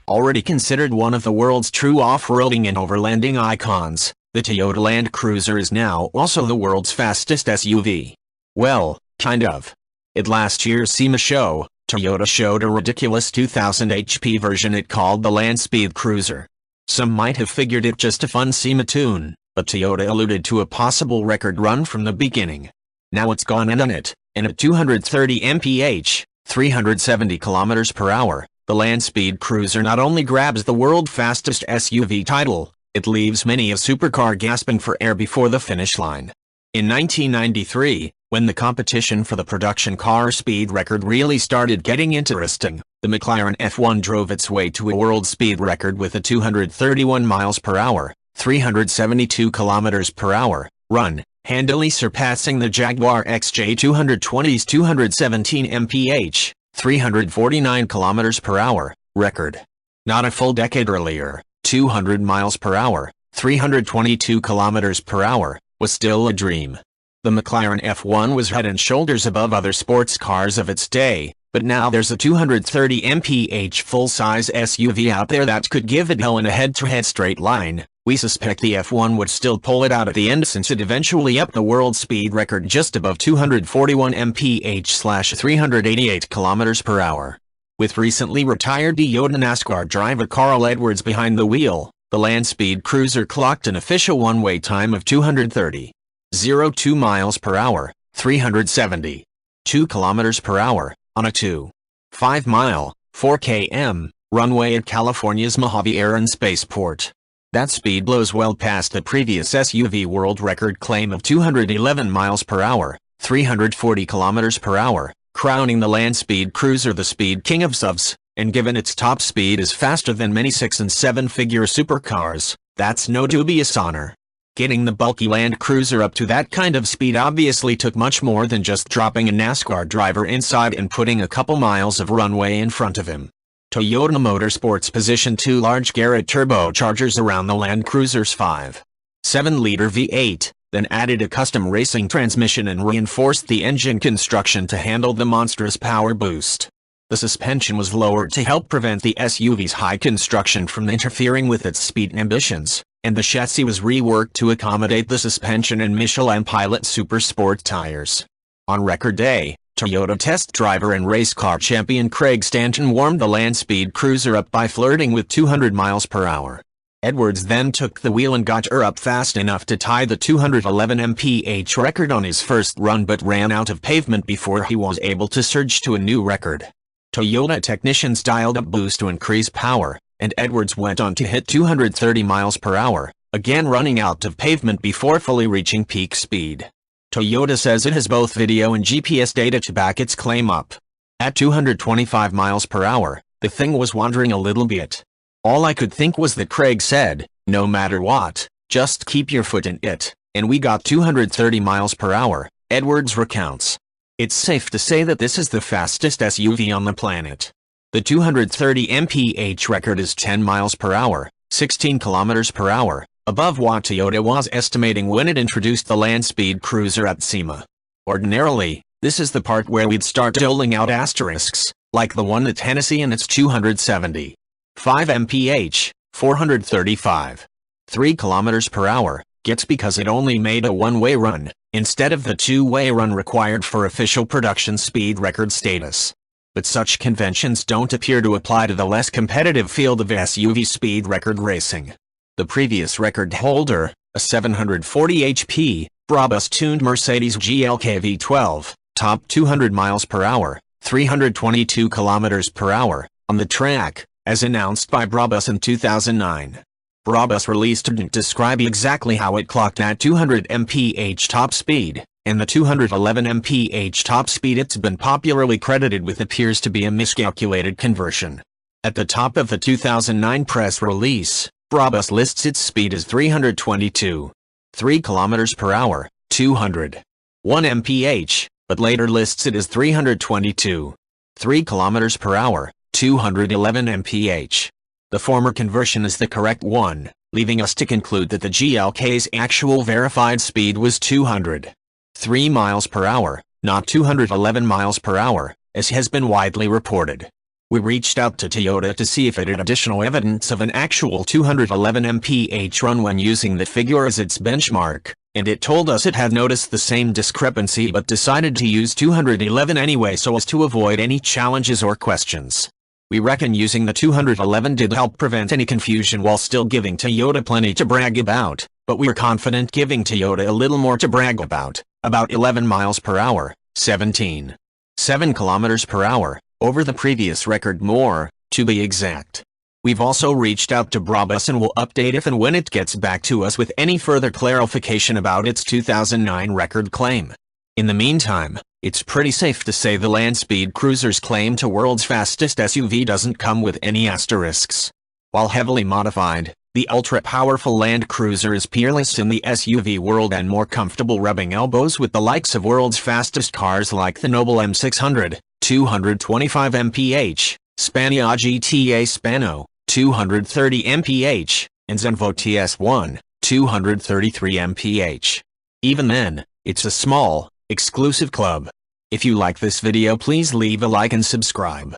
Already considered one of the world's true off-roading and overlanding icons, the Toyota Land Cruiser is now also the world's fastest SUV. Well, kind of. At last year's SEMA Show, Toyota showed a ridiculous 2000 HP version it called the Land Speed Cruiser. Some might have figured it just a fun SEMA tune, but Toyota alluded to a possible record run from the beginning. Now it's gone and done it, and at 230 mph, 370 km per hour, the Land Speed Cruiser not only grabs the world fastest SUV title, it leaves many a supercar gasping for air before the finish line. In 1993, when the competition for the production car speed record really started getting interesting, the McLaren F1 drove its way to a world speed record with a 231 miles per hour, 372 kilometers per hour run, handily surpassing the Jaguar XJ220's 217 mph, 349 kilometers per hour record. Not a full decade earlier, 200 miles per hour, 322 kilometers per hour, was still a dream. The McLaren F1 was head and shoulders above other sports cars of its day, but now there's a 230 mph full-size SUV out there that could give it hell in a head-to-head straight line. We suspect the F1 would still pull it out at the end since it eventually upped the world speed record just above 241 mph/388 kilometers per hour. With recently retired Toyota NASCAR driver Carl Edwards behind the wheel, the Land Speed Cruiser clocked an official one-way time of 230.02 miles per hour, 372 kilometers per hour, on a 2.5 mile, 4 km, runway at California's Mojave Air and Spaceport. That speed blows well past the previous SUV world record claim of 211 miles per hour, 340 kilometers per hour, crowning the Land Speed Cruiser the speed king of SUVs, and given its top speed is faster than many 6- and 7-figure supercars, that's no dubious honor. Getting the bulky Land Cruiser up to that kind of speed obviously took much more than just dropping a NASCAR driver inside and putting a couple miles of runway in front of him. Toyota Motorsports positioned two large Garrett turbochargers around the Land Cruiser's 5.7-liter V8, then added a custom racing transmission and reinforced the engine construction to handle the monstrous power boost. The suspension was lowered to help prevent the SUV's high construction from interfering with its speed ambitions, and the chassis was reworked to accommodate the suspension and Michelin Pilot Super Sport tires. On record day, Toyota test driver and race car champion Craig Stanton warmed the Land Speed Cruiser up by flirting with 200 miles per hour. Edwards then took the wheel and got her up fast enough to tie the 211 mph record on his first run but ran out of pavement before he was able to surge to a new record. Toyota technicians dialed up boost to increase power, and Edwards went on to hit 230 miles per hour, again running out of pavement before fully reaching peak speed. Toyota says it has both video and GPS data to back its claim up. At 225 miles per hour, the thing was wandering a little bit. All I could think was that Craig said, "No matter what, just keep your foot in it," and we got 230 miles per hour, Edwards recounts. It's safe to say that this is the fastest SUV on the planet. The 230 mph record is 10 miles per hour, 16 kilometers per hour, above what Toyota was estimating when it introduced the Land Speed Cruiser at SEMA. Ordinarily, this is the part where we'd start doling out asterisks, like the one at Tennessee and its 275 mph, 435.3 kilometers per hour, gets because it only made a one-way run, instead of the two-way run required for official production speed record status. But such conventions don't appear to apply to the less competitive field of SUV speed record racing. The previous record holder, a 740 HP, Brabus-tuned Mercedes GLK V12, topped 200 miles per hour, 322 kilometers per hour, on the track, as announced by Brabus in 2009. Brabus released didn't describe exactly how it clocked at 200 mph top speed, and the 211 mph top speed it's been popularly credited with appears to be a miscalculated conversion. At the top of the 2009 press release, Brabus lists its speed as 322.3 kilometers per hour, 201 mph, but later lists it as 322.3 kilometers per hour, 211 mph. The former conversion is the correct one, leaving us to conclude that the GLK's actual verified speed was 203 miles per hour, not 211 miles per hour, as has been widely reported. We reached out to Toyota to see if it had additional evidence of an actual 211 mph run when using that figure as its benchmark, and it told us it had noticed the same discrepancy but decided to use 211 anyway so as to avoid any challenges or questions. We reckon using the 211 did help prevent any confusion while still giving Toyota plenty to brag about, but we're confident giving Toyota a little more to brag about 11 miles per hour, 17.7 kilometers per hour, over the previous record more, to be exact. We've also reached out to Brabus and will update if and when it gets back to us with any further clarification about its 2009 record claim. In the meantime, it's pretty safe to say the Land Speed Cruiser's claim to world's fastest SUV doesn't come with any asterisks. While heavily modified, the ultra-powerful Land Cruiser is peerless in the SUV world and more comfortable rubbing elbows with the likes of world's fastest cars like the Noble M600, 225 mph, Spania GTA Spano, 230 mph, and Zenvo TS1, 233 mph. Even then, it's a small, exclusive club. If you like this video, please leave a like and subscribe.